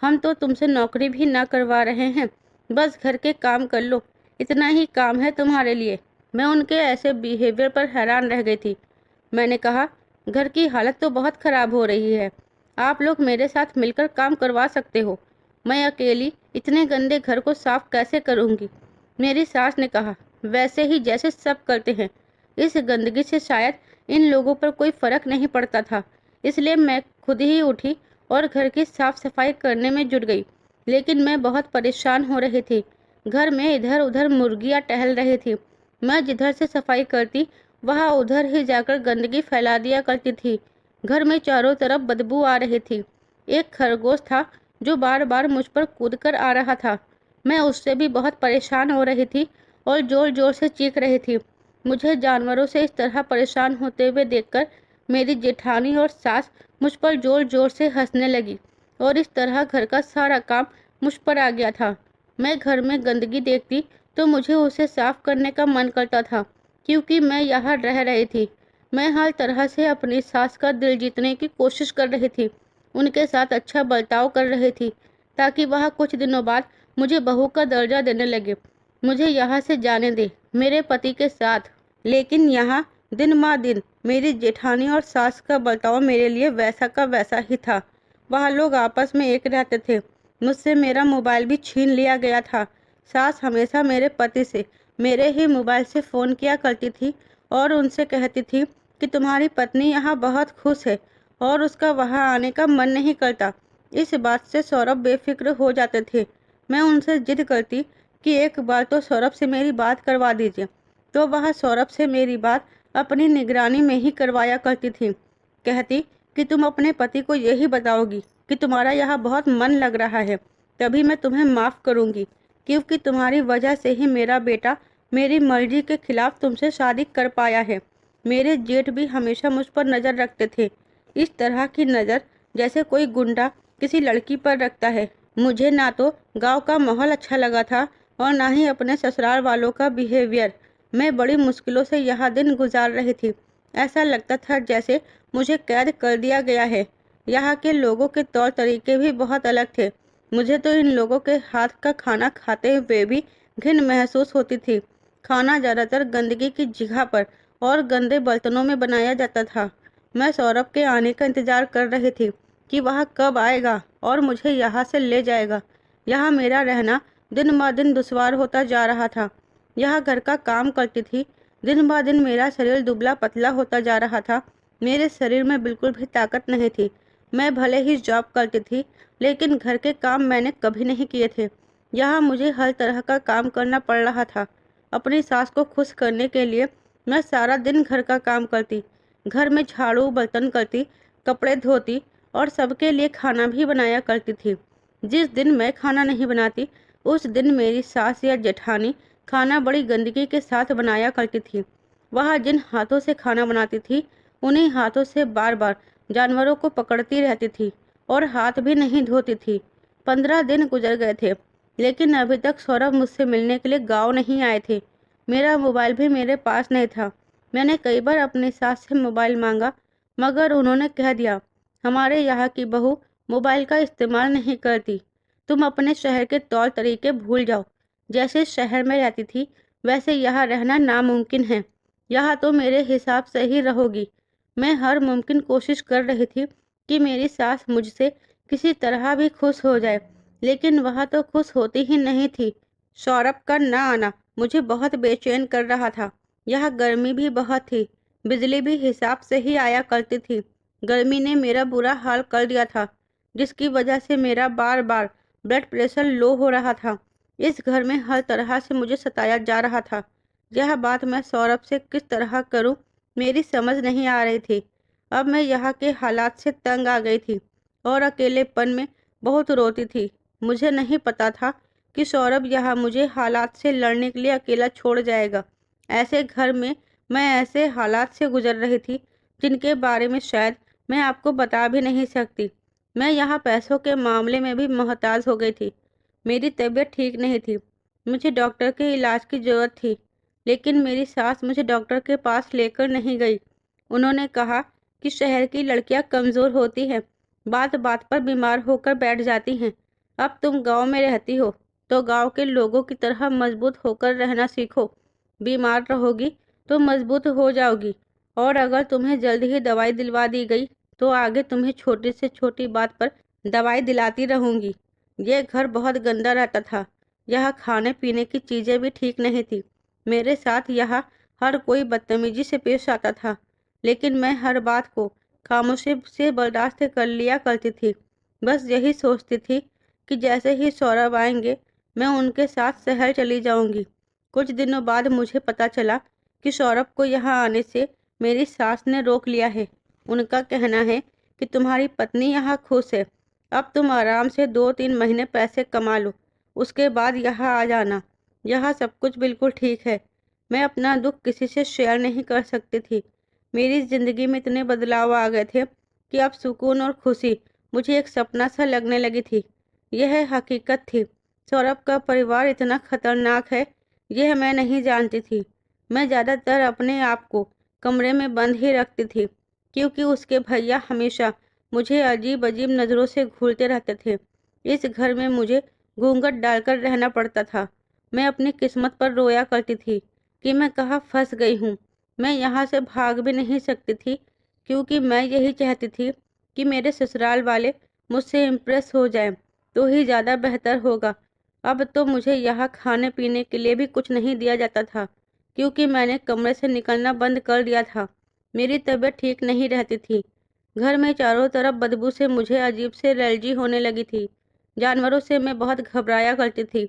हम तो तुमसे नौकरी भी ना करवा रहे हैं, बस घर के काम कर लो, इतना ही काम है तुम्हारे लिए। मैं उनके ऐसे बिहेवियर पर हैरान रह गई थी। मैंने कहा, घर की हालत तो बहुत ख़राब हो रही है, आप लोग मेरे साथ मिलकर काम करवा सकते हो, मैं अकेली इतने गंदे घर को साफ कैसे करूँगी। मेरी सास ने कहा, वैसे ही जैसे सब करते हैं, इस गंदगी से शायद इन लोगों पर कोई फ़र्क नहीं पड़ता था, इसलिए मैं खुद ही उठी और घर की साफ सफाई करने में जुट गई। लेकिन मैं बहुत परेशान हो रही थी। घर में इधर उधर मुर्गियाँ टहल रही थी। मैं जिधर से सफाई करती वहाँ उधर ही जाकर गंदगी फैला दिया करती थी। घर में चारों तरफ बदबू आ रही थी। एक खरगोश था जो बार बार मुझ पर कूदकर आ रहा था। मैं उससे भी बहुत परेशान हो रही थी और जोर जोर से चीख रही थी। मुझे जानवरों से इस तरह परेशान होते हुए देखकर मेरी जेठानी और सास मुझ पर जोर जोर से हंसने लगी और इस तरह घर का सारा काम मुझ पर आ गया था। मैं घर में गंदगी देखती तो मुझे उसे साफ करने का मन करता था, क्योंकि मैं यहाँ रह रही थी। मैं हर तरह से अपनी सास का दिल जीतने की कोशिश कर रही थी, उनके साथ अच्छा बर्ताव कर रही थी, ताकि वह कुछ दिनों बाद मुझे बहू का दर्जा देने लगे, मुझे यहाँ से जाने दे मेरे पति के साथ। लेकिन यहाँ दिन ब दिन मेरी जेठानी और सास का बर्ताव मेरे लिए वैसा का वैसा ही था। वह लोग आपस में एक रहते थे। मुझसे मेरा मोबाइल भी छीन लिया गया था। सास हमेशा मेरे पति से मेरे ही मोबाइल से फ़ोन किया करती थी और उनसे कहती थी कि तुम्हारी पत्नी यहाँ बहुत खुश है और उसका वहाँ आने का मन नहीं करता। इस बात से सौरभ बेफिक्र हो जाते थे। मैं उनसे जिद करती कि एक बार तो सौरभ से मेरी बात करवा दीजिए, तो वह सौरभ से मेरी बात अपनी निगरानी में ही करवाया करती थी। कहती कि तुम अपने पति को यही बताओगी कि तुम्हारा यहाँ बहुत मन लग रहा है, तभी मैं तुम्हें माफ़ करूँगी, क्योंकि तुम्हारी वजह से ही मेरा बेटा मेरी मर्जी के खिलाफ तुमसे शादी कर पाया है। मेरे जेठ भी हमेशा मुझ पर नज़र रखते थे, इस तरह की नज़र जैसे कोई गुंडा किसी लड़की पर रखता है। मुझे ना तो गांव का माहौल अच्छा लगा था और ना ही अपने ससुराल वालों का बिहेवियर। मैं बड़ी मुश्किलों से यहाँ दिन गुजार रही थी। ऐसा लगता था जैसे मुझे कैद कर दिया गया है। यहाँ के लोगों के तौर तरीके भी बहुत अलग थे। मुझे तो इन लोगों के हाथ का खाना खाते हुए भी घिन महसूस होती थी। खाना ज़्यादातर गंदगी की जगह पर और गंदे बर्तनों में बनाया जाता था। मैं सौरभ के आने का इंतज़ार कर रही थी कि वह कब आएगा और मुझे यहाँ से ले जाएगा। यहाँ मेरा रहना दिन ब दिन दुश्वार होता जा रहा था। यहाँ घर का काम करती थी। दिन ब दिन मेरा शरीर दुबला पतला होता जा रहा था। मेरे शरीर में बिल्कुल भी ताकत नहीं थी। मैं भले ही जॉब करती थी, लेकिन घर के काम मैंने कभी नहीं किए थे। यहाँ मुझे हर तरह का काम करना पड़ रहा था। अपनी सास को खुश करने के लिए मैं सारा दिन घर का काम करती, घर में झाड़ू बर्तन करती, कपड़े धोती और सबके लिए खाना भी बनाया करती थी। जिस दिन मैं खाना नहीं बनाती, उस दिन मेरी सास या जेठानी खाना बड़ी गंदगी के साथ बनाया करती थी। वह जिन हाथों से खाना बनाती थी, उन्हीं हाथों से बार बार जानवरों को पकड़ती रहती थी और हाथ भी नहीं धोती थी। 15 दिन गुजर गए थे, लेकिन अभी तक सौरभ मुझसे मिलने के लिए गाँव नहीं आए थे। मेरा मोबाइल भी मेरे पास नहीं था। मैंने कई बार अपनी सास से मोबाइल मांगा, मगर उन्होंने कह दिया, हमारे यहाँ की बहू मोबाइल का इस्तेमाल नहीं करती। तुम अपने शहर के तौर तरीके भूल जाओ। जैसे शहर में रहती थी वैसे यहाँ रहना नामुमकिन है। यहाँ तो मेरे हिसाब से ही रहोगी। मैं हर मुमकिन कोशिश कर रही थी कि मेरी सास मुझसे किसी तरह भी खुश हो जाए, लेकिन वह तो खुश होती ही नहीं थी। सौरभ का न आना मुझे बहुत बेचैन कर रहा था। यहाँ गर्मी भी बहुत थी, बिजली भी हिसाब से ही आया करती थी। गर्मी ने मेरा बुरा हाल कर दिया था, जिसकी वजह से मेरा बार बार ब्लड प्रेशर लो हो रहा था। इस घर में हर तरह से मुझे सताया जा रहा था। यह बात मैं सौरभ से किस तरह करूं, मेरी समझ नहीं आ रही थी। अब मैं यहाँ के हालात से तंग आ गई थी और अकेलेपन में बहुत रोती थी। मुझे नहीं पता था कि सौरभ यहाँ मुझे हालात से लड़ने के लिए अकेला छोड़ जाएगा। ऐसे घर में मैं ऐसे हालात से गुजर रही थी जिनके बारे में शायद मैं आपको बता भी नहीं सकती। मैं यहाँ पैसों के मामले में भी मोहताज हो गई थी। मेरी तबीयत ठीक नहीं थी, मुझे डॉक्टर के इलाज की ज़रूरत थी, लेकिन मेरी सास मुझे डॉक्टर के पास लेकर नहीं गई। उन्होंने कहा कि शहर की लड़कियां कमज़ोर होती हैं, बात बात पर बीमार होकर बैठ जाती हैं। अब तुम गांव में रहती हो तो गांव के लोगों की तरह मजबूत होकर रहना सीखो। बीमार रहोगी तो मजबूत हो जाओगी, और अगर तुम्हें जल्द ही दवाई दिलवा दी गई तो आगे तुम्हें छोटी से छोटी बात पर दवाई दिलाती रहूंगी। ये घर बहुत गंदा रहता था। यहाँ खाने पीने की चीज़ें भी ठीक नहीं थी। मेरे साथ यहाँ हर कोई बदतमीजी से पेश आता था, लेकिन मैं हर बात को खामोशी से बर्दाश्त कर लिया करती थी। बस यही सोचती थी कि जैसे ही सौरभ आएंगे मैं उनके साथ शहर चली जाऊंगी। कुछ दिनों बाद मुझे पता चला कि सौरभ को यहाँ आने से मेरी सास ने रोक लिया है। उनका कहना है कि तुम्हारी पत्नी यहाँ खुश है, अब तुम आराम से 2-3 महीने पैसे कमा लो, उसके बाद यहाँ आ जाना। यहाँ सब कुछ बिल्कुल ठीक है। मैं अपना दुख किसी से शेयर नहीं कर सकती थी। मेरी ज़िंदगी में इतने बदलाव आ गए थे कि अब सुकून और खुशी मुझे एक सपना सा लगने लगी थी। यह हकीकत थी। सौरभ का परिवार इतना खतरनाक है, यह मैं नहीं जानती थी। मैं ज़्यादातर अपने आप को कमरे में बंद ही रखती थी, क्योंकि उसके भैया हमेशा मुझे अजीब अजीब नज़रों से घूरते रहते थे। इस घर में मुझे घूंघट डालकर रहना पड़ता था। मैं अपनी किस्मत पर रोया करती थी कि मैं कहाँ फंस गई हूँ। मैं यहाँ से भाग भी नहीं सकती थी, क्योंकि मैं यही चाहती थी कि मेरे ससुराल वाले मुझसे इम्प्रेस हो जाएं, तो ही ज़्यादा बेहतर होगा। अब तो मुझे यहाँ खाने पीने के लिए भी कुछ नहीं दिया जाता था, क्योंकि मैंने कमरे से निकलना बंद कर दिया था। मेरी तबीयत ठीक नहीं रहती थी। घर में चारों तरफ बदबू से मुझे अजीब से एलर्जी होने लगी थी। जानवरों से मैं बहुत घबराया करती थी।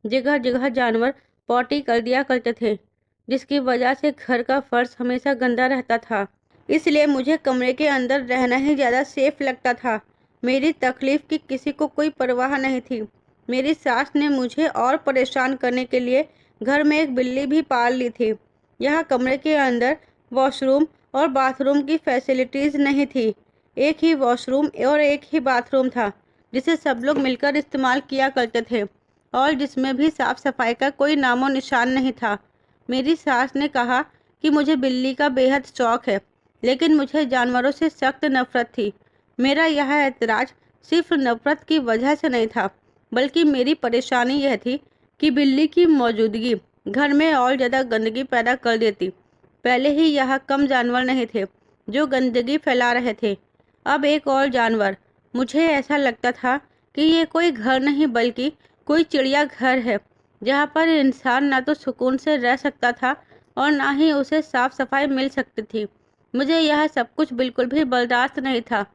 जगह जगह जानवर पॉटी कर दिया करते थे, जिसकी वजह से घर का फर्श हमेशा गंदा रहता था। इसलिए मुझे कमरे के अंदर रहना ही ज़्यादा सेफ लगता था। मेरी तकलीफ की किसी को कोई परवाह नहीं थी। मेरी सास ने मुझे और परेशान करने के लिए घर में एक बिल्ली भी पाल ली थी। यहाँ कमरे के अंदर वॉशरूम और बाथरूम की फैसिलिटीज़ नहीं थी। एक ही वॉशरूम और एक ही बाथरूम था, जिसे सब लोग मिलकर इस्तेमाल किया करते थे, और जिसमें भी साफ सफाई का कोई नामो निशान नहीं था। मेरी सास ने कहा कि मुझे बिल्ली का बेहद शौक है, लेकिन मुझे जानवरों से सख्त नफरत थी। मेरा यह ऐतराज सिर्फ नफरत की वजह से नहीं था, बल्कि मेरी परेशानी यह थी कि बिल्ली की मौजूदगी घर में और ज़्यादा गंदगी पैदा कर देती। पहले ही यहाँ कम जानवर नहीं थे जो गंदगी फैला रहे थे, अब एक और जानवर। मुझे ऐसा लगता था कि ये कोई घर नहीं बल्कि कोई चिड़ियाघर है, जहाँ पर इंसान ना तो सुकून से रह सकता था और ना ही उसे साफ सफाई मिल सकती थी। मुझे यह सब कुछ बिल्कुल भी बर्दाश्त नहीं था।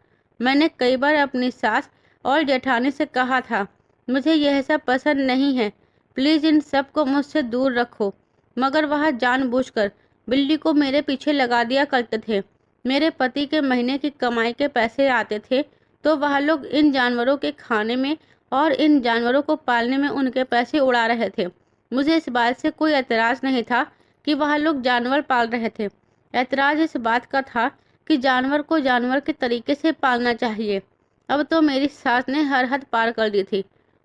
मैंने कई बार अपनी सास और जेठानी से कहा था, मुझे यह सब पसंद नहीं है, प्लीज़ इन सब को मुझसे दूर रखो, मगर वह जानबूझकर बिल्ली को मेरे पीछे लगा दिया करते थे। मेरे पति के महीने की कमाई के पैसे आते थे तो वह लोग इन जानवरों के खाने में और इन जानवरों को पालने में उनके पैसे उड़ा रहे थे। मुझे इस बात से कोई एतराज़ नहीं था कि वह लोग जानवर पाल रहे थे। ऐतराज़ इस बात का था कि जानवर को जानवर के तरीके से पालना चाहिए। अब तो मेरी सास ने हर हद पार कर दी थी।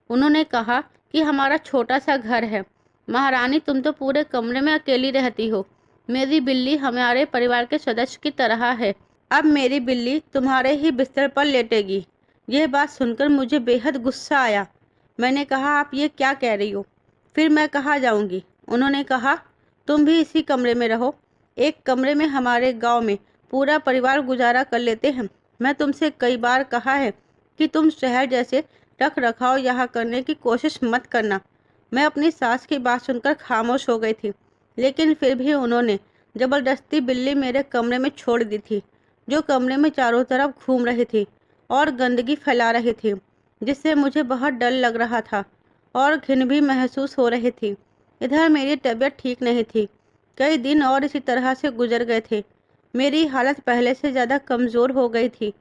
उन्होंने कहा कि हमारा छोटा सा घर है, महारानी तुम तो पूरे कमरे में अकेली रहती हो, मेरी बिल्ली हमारे परिवार के सदस्य की तरह है, अब मेरी बिल्ली तुम्हारे ही बिस्तर पर लेटेगी। यह बात सुनकर मुझे बेहद गुस्सा आया। मैंने कहा, आप ये क्या कह रही हो? फिर मैं कहाँ जाऊँगी? उन्होंने कहा, तुम भी इसी कमरे में रहो। एक कमरे में हमारे गांव में पूरा परिवार गुजारा कर लेते हैं। मैं तुमसे कई बार कहा है कि तुम शहर जैसे रख रखाव यहाँ करने की कोशिश मत करना। मैं अपनी सास की बात सुनकर खामोश हो गई थी, लेकिन फिर भी उन्होंने जबरदस्ती बिल्ली मेरे कमरे में छोड़ दी थी, जो कमरे में चारों तरफ घूम रही थी और गंदगी फैला रही थी, जिससे मुझे बहुत डर लग रहा था और घिन भी महसूस हो रही थी। इधर मेरी तबीयत ठीक नहीं थी। कई दिन और इसी तरह से गुजर गए थे। मेरी हालत पहले से ज़्यादा कमज़ोर हो गई थी।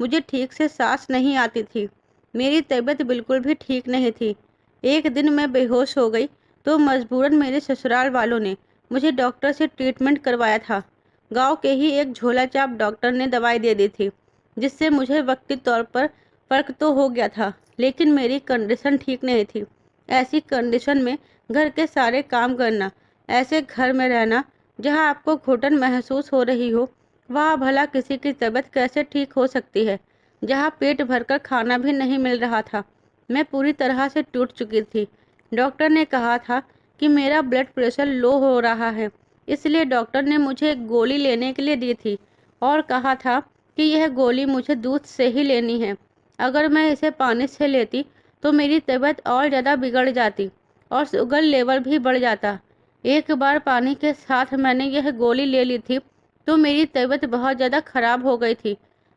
मुझे ठीक से सांस नहीं आती थी। मेरी तबीयत बिल्कुल भी ठीक नहीं थी। एक दिन मैं बेहोश हो गई तो मजबूरन मेरे ससुराल वालों ने मुझे डॉक्टर से ट्रीटमेंट करवाया था। गांव के ही एक झोला छाप डॉक्टर ने दवाई दे दी थी, जिससे मुझे वक्ती तौर पर फ़र्क तो हो गया था, लेकिन मेरी कंडीशन ठीक नहीं थी। ऐसी कंडीशन में घर के सारे काम करना, ऐसे घर में रहना जहां आपको घुटन महसूस हो रही हो, वह भला किसी की तबीयत कैसे ठीक हो सकती है, जहां पेट भरकर खाना भी नहीं मिल रहा था। मैं पूरी तरह से टूट चुकी थी। डॉक्टर ने कहा था कि मेरा ब्लड प्रेशर लो हो रहा है, इसलिए डॉक्टर ने मुझे एक गोली लेने के लिए दी थी और कहा था कि यह गोली मुझे दूध से ही लेनी है। अगर मैं इसे पानी से लेती तो मेरी तबीयत और ज़्यादा बिगड़ जाती और शुगर लेवल भी बढ़ जाता। एक बार पानी के साथ मैंने यह गोली ले ली थी तो मेरी तबीयत बहुत ज़्यादा खराब हो गई थी,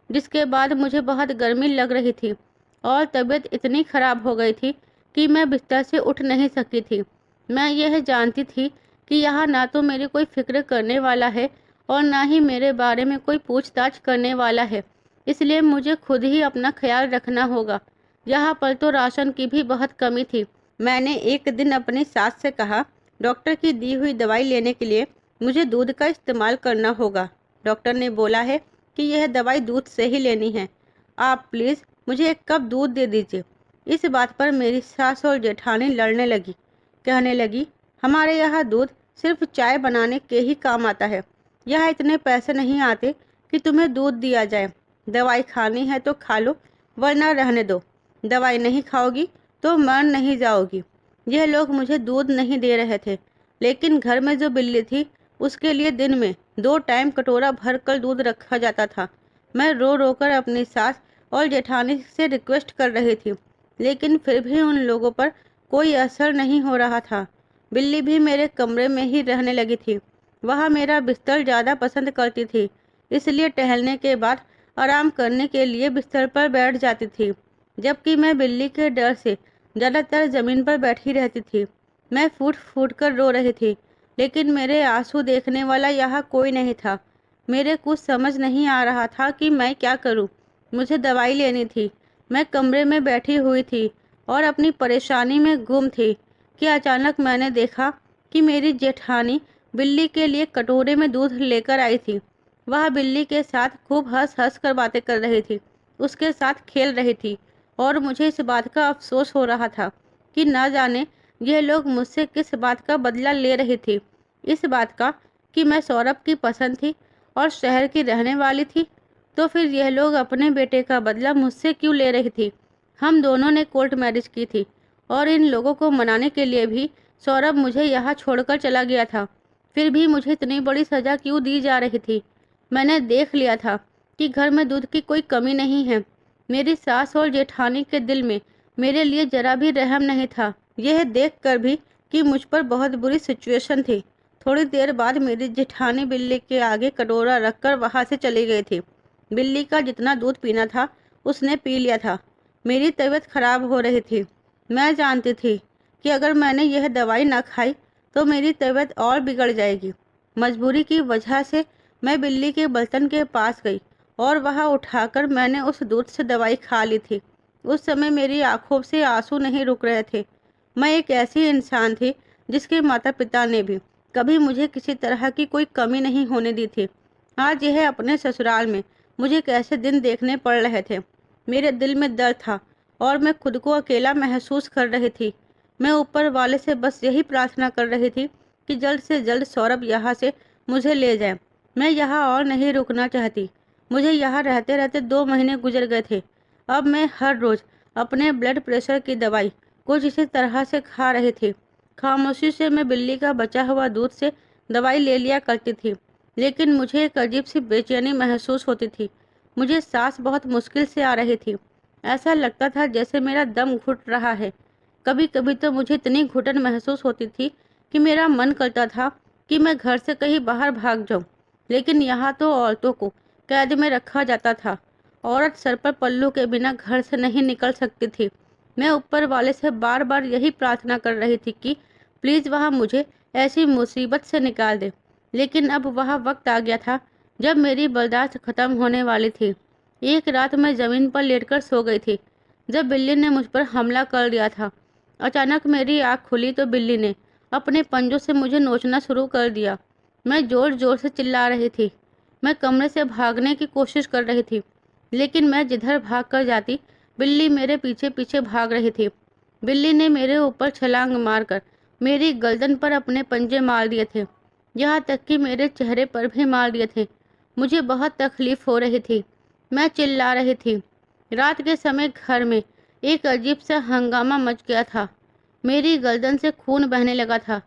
जिसके बाद मुझे बहुत गर्मी लग रही थी और तबीयत इतनी खराब हो गई थी कि मैं बिस्तर से उठ नहीं सकी थी। मैं यह जानती थी कि यहाँ ना तो मेरी कोई फिक्र करने वाला है और ना ही मेरे बारे में कोई पूछताछ करने वाला है, इसलिए मुझे खुद ही अपना ख्याल रखना होगा। यहाँ पर तो राशन की भी बहुत कमी थी। मैंने एक दिन अपनी सास से कहा, डॉक्टर की दी हुई दवाई लेने के लिए मुझे दूध का इस्तेमाल करना होगा। डॉक्टर ने बोला है कि यह दवाई दूध से ही लेनी है। आप प्लीज़ मुझे एक कप दूध दे दीजिए। इस बात पर मेरी सास और जेठानी लड़ने लगी। कहने लगी, हमारे यहाँ दूध सिर्फ चाय बनाने के ही काम आता है। यहाँ इतने पैसे नहीं आते कि तुम्हें दूध दिया जाए। दवाई खानी है तो खा लो, वरना रहने दो। दवाई नहीं खाओगी तो मर नहीं जाओगी। यह लोग मुझे दूध नहीं दे रहे थे, लेकिन घर में जो बिल्ली थी उसके लिए दिन में 2 टाइम कटोरा भर कर दूध रखा जाता था। मैं रो रो कर अपनी सास और जेठानी से रिक्वेस्ट कर रही थी, लेकिन फिर भी उन लोगों पर कोई असर नहीं हो रहा था। बिल्ली भी मेरे कमरे में ही रहने लगी थी। वह मेरा बिस्तर ज़्यादा पसंद करती थी, इसलिए टहलने के बाद आराम करने के लिए बिस्तर पर बैठ जाती थी, जबकि मैं बिल्ली के डर से ज़्यादातर ज़मीन पर बैठी रहती थी। मैं फूट फूट कर रो रही थी, लेकिन मेरे आंसू देखने वाला यहाँ कोई नहीं था। मेरे कुछ समझ नहीं आ रहा था कि मैं क्या करूँ। मुझे दवाई लेनी थी। मैं कमरे में बैठी हुई थी और अपनी परेशानी में गुम थी कि अचानक मैंने देखा कि मेरी जेठानी बिल्ली के लिए कटोरे में दूध लेकर आई थी। वह बिल्ली के साथ खूब हंस हंस कर बातें कर रही थी, उसके साथ खेल रही थी और मुझे इस बात का अफसोस हो रहा था कि न जाने यह लोग मुझसे किस बात का बदला ले रही थी। इस बात का कि मैं सौरभ की पसंद थी और शहर की रहने वाली थी, तो फिर यह लोग अपने बेटे का बदला मुझसे क्यों ले रही थी। हम दोनों ने कोर्ट मैरिज की थी और इन लोगों को मनाने के लिए भी सौरभ मुझे यहाँ छोड़कर चला गया था। फिर भी मुझे इतनी बड़ी सज़ा क्यों दी जा रही थी। मैंने देख लिया था कि घर में दूध की कोई कमी नहीं है। मेरी सास और जेठानी के दिल में मेरे लिए जरा भी रहम नहीं था, यह देखकर भी कि मुझ पर बहुत बुरी सिचुएशन थी। थोड़ी देर बाद मेरी जेठानी बिल्ली के आगे कटोरा रखकर वहाँ से चली गई थी। बिल्ली का जितना दूध पीना था उसने पी लिया था। मेरी तबीयत खराब हो रही थी। मैं जानती थी कि अगर मैंने यह दवाई ना खाई तो मेरी तबीयत और बिगड़ जाएगी। मजबूरी की वजह से मैं बिल्ली के बर्तन के पास गई और वहाँ उठाकर मैंने उस दूध से दवाई खा ली थी। उस समय मेरी आंखों से आंसू नहीं रुक रहे थे। मैं एक ऐसी इंसान थी जिसके माता पिता ने भी कभी मुझे किसी तरह की कोई कमी नहीं होने दी थी। आज यह अपने ससुराल में मुझे कैसे दिन देखने पड़ रहे थे। मेरे दिल में दर्द था और मैं खुद को अकेला महसूस कर रही थी। मैं ऊपर वाले से बस यही प्रार्थना कर रही थी कि जल्द से जल्द सौरभ यहाँ से मुझे ले जाए। मैं यहाँ और नहीं रुकना चाहती। मुझे यहाँ रहते रहते 2 महीने गुजर गए थे। अब मैं हर रोज़ अपने ब्लड प्रेशर की दवाई कुछ इसी तरह से खा रही थी। खामोशी से मैं बिल्ली का बचा हुआ दूध से दवाई ले लिया करती थी, लेकिन मुझे एक अजीब सी बेचैनी महसूस होती थी। मुझे सांस बहुत मुश्किल से आ रही थी। ऐसा लगता था जैसे मेरा दम घुट रहा है। कभी कभी तो मुझे इतनी घुटन महसूस होती थी कि मेरा मन करता था कि मैं घर से कहीं बाहर भाग जाऊं। लेकिन यहाँ तो औरतों को कैद में रखा जाता था। औरत सर पर पल्लू के बिना घर से नहीं निकल सकती थी। मैं ऊपर वाले से बार बार यही प्रार्थना कर रही थी कि प्लीज़ वह मुझे ऐसी मुसीबत से निकाल दे। लेकिन अब वह वक्त आ गया था जब मेरी बर्दाश्त खत्म होने वाली थी। एक रात मैं ज़मीन पर लेटकर सो गई थी जब बिल्ली ने मुझ पर हमला कर दिया था। अचानक मेरी आँख खुली तो बिल्ली ने अपने पंजों से मुझे नोचना शुरू कर दिया। मैं ज़ोर ज़ोर से चिल्ला रही थी। मैं कमरे से भागने की कोशिश कर रही थी, लेकिन मैं जिधर भाग कर जाती बिल्ली मेरे पीछे पीछे भाग रही थी। बिल्ली ने मेरे ऊपर छलांग मारकर मेरी गर्दन पर अपने पंजे मार दिए थे, यहाँ तक कि मेरे चेहरे पर भी मार दिए थे। मुझे बहुत तकलीफ हो रही थी। मैं चिल्ला रही थी। रात के समय घर में एक अजीब सा हंगामा मच गया था। मेरी गर्दन से खून बहने लगा था।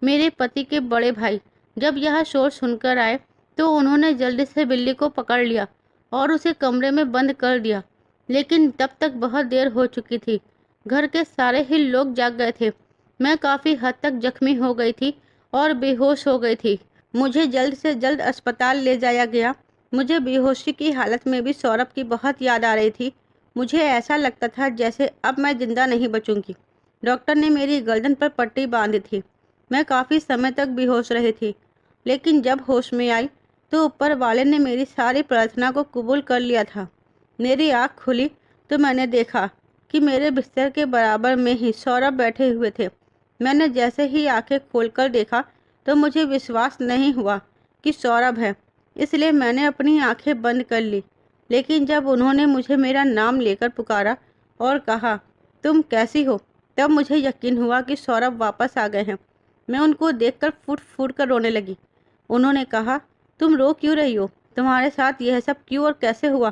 मेरे पति के बड़े भाई जब यह शोर सुनकर आए तो उन्होंने जल्दी से बिल्ली को पकड़ लिया और उसे कमरे में बंद कर दिया। लेकिन तब तक बहुत देर हो चुकी थी। घर के सारे ही लोग जाग गए थे। मैं काफ़ी हद तक जख्मी हो गई थी और बेहोश हो गई थी। मुझे जल्द से जल्द अस्पताल ले जाया गया। मुझे बेहोशी की हालत में भी सौरभ की बहुत याद आ रही थी। मुझे ऐसा लगता था जैसे अब मैं जिंदा नहीं बचूंगी। डॉक्टर ने मेरी गर्दन पर पट्टी बांधी थी। मैं काफ़ी समय तक बेहोश रही थी, लेकिन जब होश में आई तो ऊपर वाले ने मेरी सारी प्रार्थना को कबूल कर लिया था। मेरी आँख खुली तो मैंने देखा कि मेरे बिस्तर के बराबर में ही सौरभ बैठे हुए थे। मैंने जैसे ही आंखें खोलकर देखा तो मुझे विश्वास नहीं हुआ कि सौरभ है, इसलिए मैंने अपनी आंखें बंद कर ली। लेकिन जब उन्होंने मुझे मेरा नाम लेकर पुकारा और कहा तुम कैसी हो, तब मुझे यकीन हुआ कि सौरभ वापस आ गए हैं। मैं उनको देखकर फूट फूट कर रोने लगी। उन्होंने कहा तुम रो क्यों रही हो, तुम्हारे साथ यह सब क्यों और कैसे हुआ।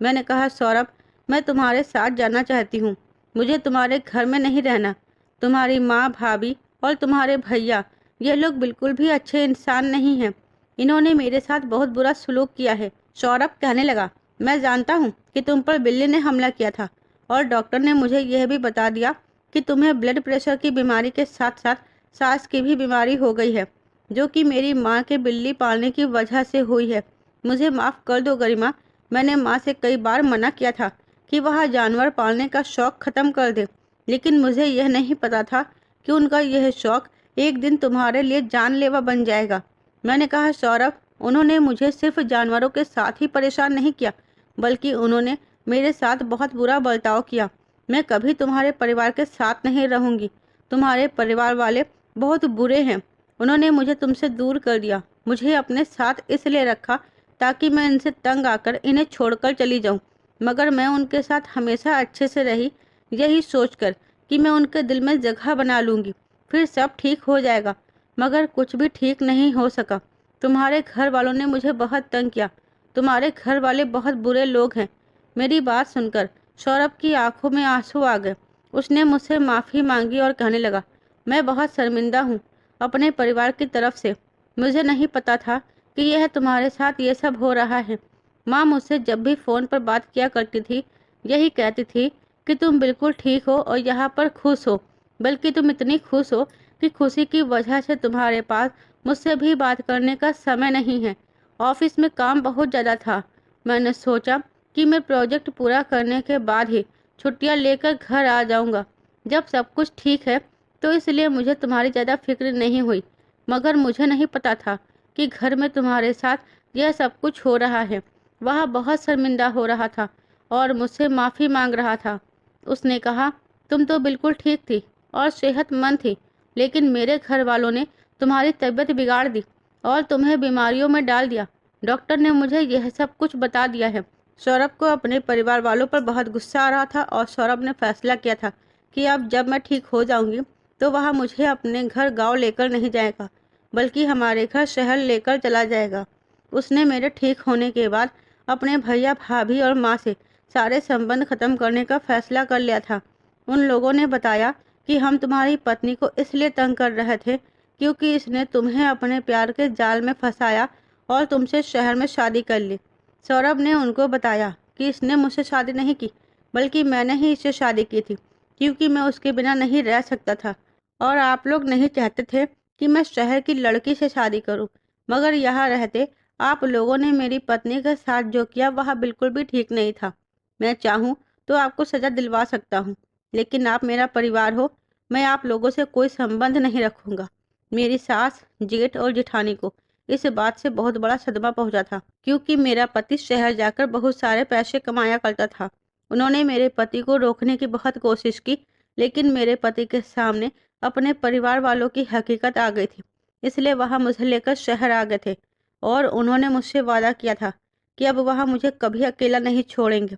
मैंने कहा सौरभ, मैं तुम्हारे साथ जाना चाहती हूँ। मुझे तुम्हारे घर में नहीं रहना। तुम्हारी माँ, भाभी और तुम्हारे भैया, ये लोग बिल्कुल भी अच्छे इंसान नहीं हैं। इन्होंने मेरे साथ बहुत बुरा सलूक किया है। सौरभ कहने लगा, मैं जानता हूँ कि तुम पर बिल्ली ने हमला किया था और डॉक्टर ने मुझे यह भी बता दिया कि तुम्हें ब्लड प्रेशर की बीमारी के साथ साथ सांस की भी बीमारी हो गई है, जो कि मेरी माँ के बिल्ली पालने की वजह से हुई है। मुझे माफ़ कर दो गरिमा। मैंने माँ से कई बार मना किया था कि वह जानवर पालने का शौक़ ख़त्म कर दे, लेकिन मुझे यह नहीं पता था कि उनका यह शौक़ एक दिन तुम्हारे लिए जानलेवा बन जाएगा। मैंने कहा सौरभ, उन्होंने मुझे सिर्फ जानवरों के साथ ही परेशान नहीं किया, बल्कि उन्होंने मेरे साथ बहुत बुरा बर्ताव किया। मैं कभी तुम्हारे परिवार के साथ नहीं रहूँगी। तुम्हारे परिवार वाले बहुत बुरे हैं। उन्होंने मुझे तुमसे दूर कर दिया। मुझे अपने साथ इसलिए रखा ताकि मैं इनसे तंग आकर इन्हें छोड़कर चली जाऊं, मगर मैं उनके साथ हमेशा अच्छे से रही, यही सोचकर कि मैं उनके दिल में जगह बना लूँगी, फिर सब ठीक हो जाएगा। मगर कुछ भी ठीक नहीं हो सका। तुम्हारे घर वालों ने मुझे बहुत तंग किया। तुम्हारे घर वाले बहुत बुरे लोग हैं। मेरी बात सुनकर सौरभ की आंखों में आंसू आ गए। उसने मुझसे माफ़ी मांगी और कहने लगा, मैं बहुत शर्मिंदा हूँ अपने परिवार की तरफ से। मुझे नहीं पता था कि यह तुम्हारे साथ ये सब हो रहा है। माँ मुझसे जब भी फ़ोन पर बात किया करती थी, यही कहती थी कि तुम बिल्कुल ठीक हो और यहाँ पर खुश हो, बल्कि तुम इतनी खुश हो कि खुशी की वजह से तुम्हारे पास मुझसे भी बात करने का समय नहीं है। ऑफिस में काम बहुत ज़्यादा था। मैंने सोचा कि मैं प्रोजेक्ट पूरा करने के बाद ही छुट्टियाँ लेकर घर आ जाऊँगा जब सब कुछ ठीक है, तो इसलिए मुझे तुम्हारी ज़्यादा फिक्र नहीं हुई। मगर मुझे नहीं पता था कि घर में तुम्हारे साथ यह सब कुछ हो रहा है। वह बहुत शर्मिंदा हो रहा था और मुझसे माफ़ी मांग रहा था। उसने कहा, तुम तो बिल्कुल ठीक थी और सेहतमंद थी, लेकिन मेरे घर वालों ने तुम्हारी तबीयत बिगाड़ दी और तुम्हें बीमारियों में डाल दिया। डॉक्टर ने मुझे यह सब कुछ बता दिया है। सौरभ को अपने परिवार वालों पर बहुत गुस्सा आ रहा था और सौरभ ने फैसला किया था कि अब जब मैं ठीक हो जाऊंगी तो वह मुझे अपने घर गांव लेकर नहीं जाएगा, बल्कि हमारे घर शहर लेकर चला जाएगा। उसने मेरे ठीक होने के बाद अपने भैया, भाभी और माँ से सारे संबंध खत्म करने का फैसला कर लिया था। उन लोगों ने बताया कि हम तुम्हारी पत्नी को इसलिए तंग कर रहे थे क्योंकि इसने तुम्हें अपने प्यार के जाल में फंसाया और तुमसे शहर में शादी कर ली। सौरभ ने उनको बताया कि इसने मुझसे शादी नहीं की, बल्कि मैंने ही इससे शादी की थी क्योंकि मैं उसके बिना नहीं रह सकता था और आप लोग नहीं चाहते थे कि मैं शहर की लड़की से शादी करूं। मगर यहाँ रहते आप लोगों ने मेरी पत्नी के साथ जो किया वह बिल्कुल भी ठीक नहीं था। मैं चाहूँ तो आपको सज़ा दिलवा सकता हूँ, लेकिन आप मेरा परिवार हो, मैं आप लोगों से कोई संबंध नहीं रखूँगा। मेरी सास, जेठ और जेठानी को इस बात से बहुत बड़ा सदमा पहुंचा था, क्योंकि मेरा पति शहर जाकर बहुत सारे पैसे कमाया करता था। उन्होंने मेरे पति को रोकने की बहुत कोशिश की, लेकिन मेरे पति के सामने अपने परिवार वालों की हकीकत आ गई थी। इसलिए वह मुझे लेकर शहर आ गए थे और उन्होंने मुझसे वादा किया था कि अब वह मुझे कभी अकेला नहीं छोड़ेंगे।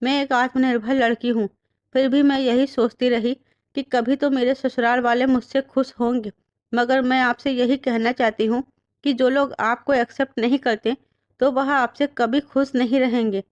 मैं एक आत्मनिर्भर लड़की हूँ, फिर भी मैं यही सोचती रही कि कभी तो मेरे ससुराल वाले मुझसे खुश होंगे। मगर मैं आपसे यही कहना चाहती हूँ कि जो लोग आपको एक्सेप्ट नहीं करते, तो वह आपसे कभी खुश नहीं रहेंगे,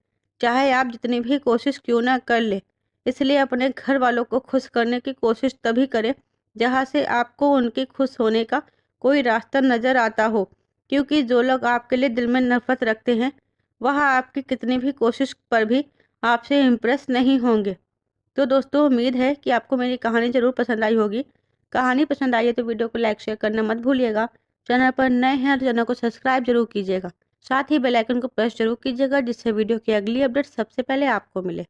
चाहे आप जितनी भी कोशिश क्यों ना कर ले। इसलिए अपने घर वालों को खुश करने की कोशिश तभी करें जहाँ से आपको उनके खुश होने का कोई रास्ता नज़र आता हो, क्योंकि जो लोग आपके लिए दिल में नफरत रखते हैं, वह आपकी कितनी भी कोशिश पर भी आपसे इम्प्रेस नहीं होंगे। तो दोस्तों, उम्मीद है कि आपको मेरी कहानी ज़रूर पसंद आई होगी। कहानी पसंद आई है तो वीडियो को लाइक शेयर करना मत भूलिएगा। चैनल पर नए हैं तो चैनल को सब्सक्राइब जरूर कीजिएगा। साथ ही बेल आइकन को प्रेस जरूर कीजिएगा, जिससे वीडियो की अगली अपडेट सबसे पहले आपको मिले।